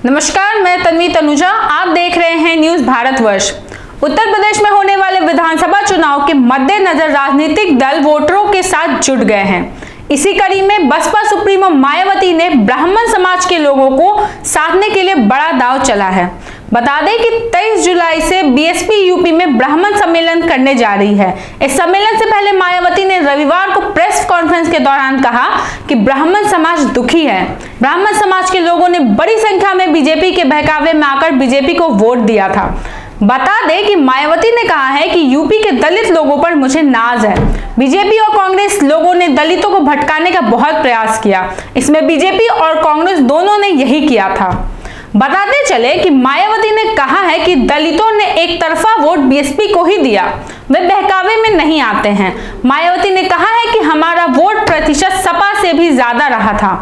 नमस्कार, मैं तन्वी तनुजा। आप देख रहे हैं न्यूज भारतवर्ष। उत्तर प्रदेश में होने वाले विधानसभा चुनाव के मद्देनजर राजनीतिक दल वोटरों के साथ जुट गए हैं। इसी कड़ी में बसपा सुप्रीमो मायावती ने ब्राह्मण समाज के लोगों को साधने के लिए बड़ा दांव चला है। बता दें कि 23 जुलाई से बीएसपी यूपी में ब्राह्मण सम्मेलन करने जा रही है। इस सम्मेलन से पहले मायावती ने रविवार को प्रेस कॉन्फ्रेंस के दौरान कहा कि ब्राह्मण समाज दुखी है। ब्राह्मण समाज के लोगों ने बड़ी संख्या में बीजेपी के बहकावे में आकर बीजेपी को वोट दिया था। बता दें कि मायावती ने कहा है कि यूपी के दलित लोगों पर मुझे नाज है। बीजेपी और कांग्रेस लोगों ने दलितों को भटकाने का बहुत प्रयास किया। इसमें बीजेपी और कांग्रेस दोनों ने यही किया था। बताते चले कि मायावती ने कहा है कि दलितों ने एक तरफा वोट बीएसपी को ही दिया, वे बहकावे में नहीं आते हैं। मायावती ने कहा है कि हमारा वोट प्रतिशत सपा से भी ज्यादा रहा था।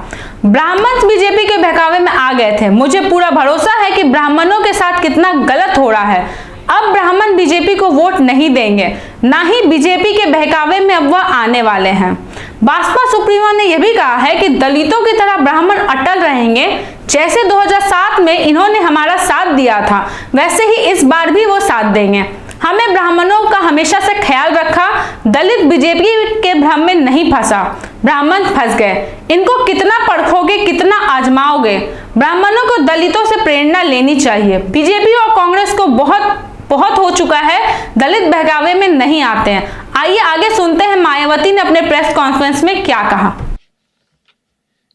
ब्राह्मण बीजेपी के बहकावे में आ गए थे। मुझे पूरा भरोसा है कि ब्राह्मणों के साथ कितना गलत हो रहा है। अब ब्राह्मण बीजेपी को वोट नहीं देंगे, ना ही बीजेपी के बहकावे में अब वह आने वाले हैं। बसपा सुप्रीमो ने यह भी कहा है कि दलितों की तरह ब्राह्मण अटल रहेंगे। जैसे 2007 में इन्होंने हमारा साथ दिया था, वैसे ही इस बार भी वो साथ देंगे। हमें ब्राह्मणों का हमेशा से ख्याल रखा। दलित बीजेपी के भ्रम में नहीं फंसा, ब्राह्मण फंस गए। इनको कितना परखोगे, कितना आजमाओगे। ब्राह्मणों को दलितों से प्रेरणा लेनी चाहिए। बीजेपी और कांग्रेस को बहुत हो चुका है, दलित बहकावे में नहीं आते हैं। आइए आगे सुनते हैं मायावती ने अपने प्रेस कॉन्फ्रेंस में क्या कहा।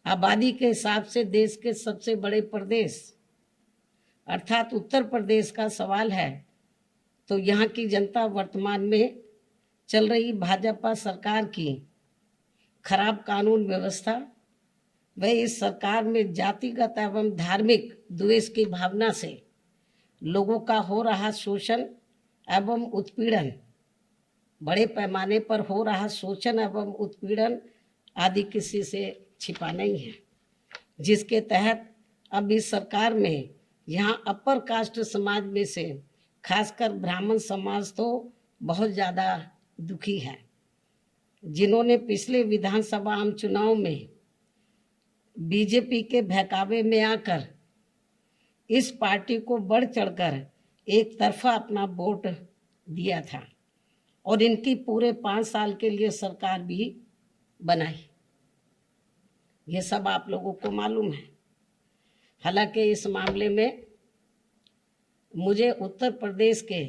आबादी के हिसाब से देश के सबसे बड़े प्रदेश अर्थात उत्तर प्रदेश का सवाल है, तो यहाँ की जनता वर्तमान में चल रही भाजपा सरकार की खराब कानून व्यवस्था व इस सरकार में जातिगत एवं धार्मिक द्वेष की भावना से लोगों का हो रहा शोषण एवं उत्पीड़न, बड़े पैमाने पर हो रहा शोषण एवं उत्पीड़न आदि किसी से छिपा नहीं है, जिसके तहत अब इस सरकार में यहाँ अपर कास्ट समाज में से खासकर ब्राह्मण समाज तो बहुत ज़्यादा दुखी है, जिन्होंने पिछले विधानसभा आम चुनाव में बीजेपी के बहकावे में आकर इस पार्टी को बढ़ चढ़कर एक तरफा अपना वोट दिया था और इनकी पूरे 5 साल के लिए सरकार भी बनाई। ये सब आप लोगों को मालूम है। हालांकि इस मामले में मुझे उत्तर प्रदेश के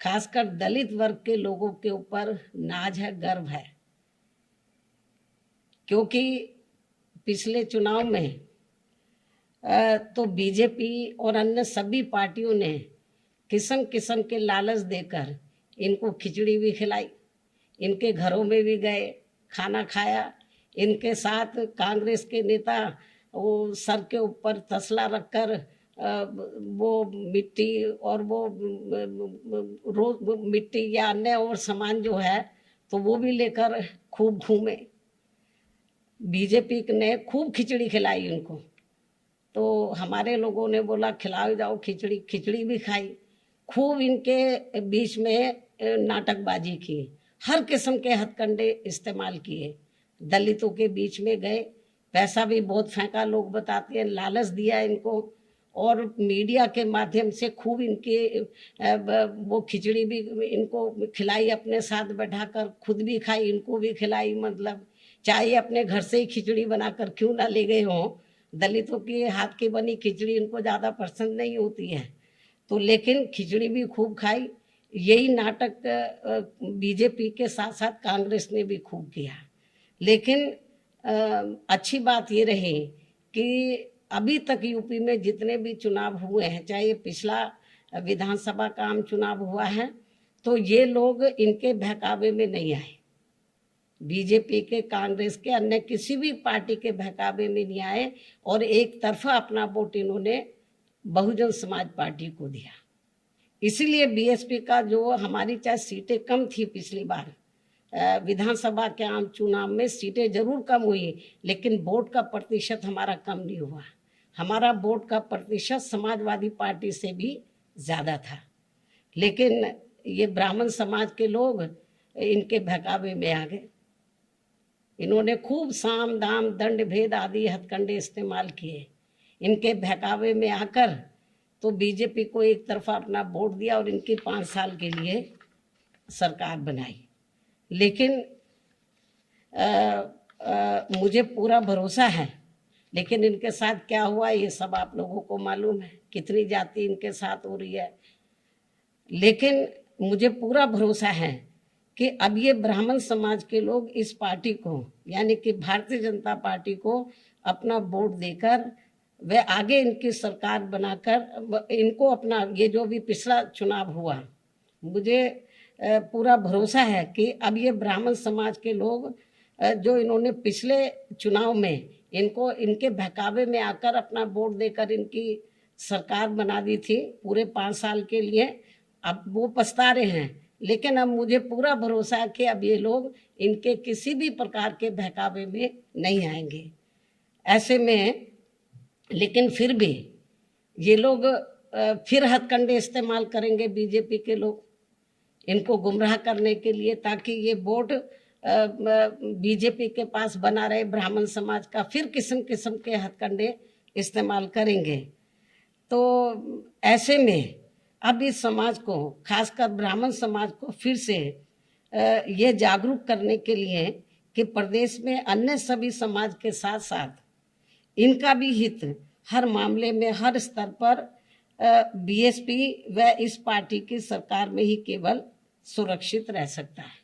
खासकर दलित वर्ग के लोगों के ऊपर नाज है, गर्व है, क्योंकि पिछले चुनाव में तो बीजेपी और अन्य सभी पार्टियों ने किस्म किस्म के लालच देकर इनको खिचड़ी भी खिलाई, इनके घरों में भी गए, खाना खाया। इनके साथ कांग्रेस के नेता वो सर के ऊपर तसला रखकर वो मिट्टी और वो रोज मिट्टी या अन्य और सामान जो है तो वो भी लेकर खूब घूमे। बीजेपी ने खूब खिचड़ी खिलाई उनको, तो हमारे लोगों ने बोला खिलाओ जाओ खिचड़ी, खिचड़ी भी खाई। खूब इनके बीच में नाटकबाजी की, हर किस्म के हथकंडे इस्तेमाल किए, दलितों के बीच में गए, पैसा भी बहुत फेंका, लोग बताते हैं, लालच दिया इनको और मीडिया के माध्यम से खूब इनके वो खिचड़ी भी इनको खिलाई, अपने साथ बैठाकर खुद भी खाई, इनको भी खिलाई। मतलब चाहे अपने घर से ही खिचड़ी बनाकर क्यों ना ले गए हों, दलितों के हाथ की बनी खिचड़ी इनको ज़्यादा पसंद नहीं होती है, तो लेकिन खिचड़ी भी खूब खाई। यही नाटक बीजेपी के साथ साथ कांग्रेस ने भी खूब किया। लेकिन अच्छी बात ये रही कि अभी तक यूपी में जितने भी चुनाव हुए हैं, चाहे ये पिछला विधानसभा का आम चुनाव हुआ है, तो ये लोग इनके बहकावे में नहीं आए। बीजेपी के, कांग्रेस के, अन्य किसी भी पार्टी के बहकावे में नहीं आए और एक तरफा अपना वोट इन्होंने बहुजन समाज पार्टी को दिया। इसीलिए बीएसपी का जो हमारी चाहे सीटें कम थी पिछली बार विधानसभा के आम चुनाव में, सीटें जरूर कम हुई, लेकिन वोट का प्रतिशत हमारा कम नहीं हुआ। हमारा वोट का प्रतिशत समाजवादी पार्टी से भी ज़्यादा था। लेकिन ये ब्राह्मण समाज के लोग इनके बहकावे में आ गए। इन्होंने खूब साम दाम दंड भेद आदि हथकंडे इस्तेमाल किए। इनके बहकावे में आकर तो बीजेपी को एक तरफा अपना वोट दिया और इनकी 5 साल के लिए सरकार बनाई। लेकिन मुझे पूरा भरोसा है, लेकिन इनके साथ क्या हुआ ये सब आप लोगों को मालूम है, कितनी जाति इनके साथ हो रही है। लेकिन मुझे पूरा भरोसा है कि अब ये ब्राह्मण समाज के लोग इस पार्टी को यानी कि भारतीय जनता पार्टी को अपना वोट देकर वे आगे इनकी सरकार बनाकर इनको अपना ये जो भी पिछला चुनाव हुआ, मुझे पूरा भरोसा है कि अब ये ब्राह्मण समाज के लोग जो इन्होंने पिछले चुनाव में इनको इनके बहकावे में आकर अपना वोट देकर इनकी सरकार बना दी थी पूरे 5 साल के लिए, अब वो पछता रहे हैं। लेकिन अब मुझे पूरा भरोसा है कि अब ये लोग इनके किसी भी प्रकार के बहकावे में नहीं आएंगे। ऐसे में लेकिन फिर भी ये लोग फिर हथकंडे इस्तेमाल करेंगे बीजेपी के लोग इनको गुमराह करने के लिए, ताकि ये वोट बीजेपी के पास बना रहे ब्राह्मण समाज का, फिर किस्म किस्म के हथकंडे इस्तेमाल करेंगे। तो ऐसे में अब इस समाज को, खासकर ब्राह्मण समाज को फिर से ये जागरूक करने के लिए कि प्रदेश में अन्य सभी समाज के साथ साथ इनका भी हित हर मामले में हर स्तर पर बीएसपी व इस पार्टी की सरकार में ही केवल सुरक्षित रह सकता है।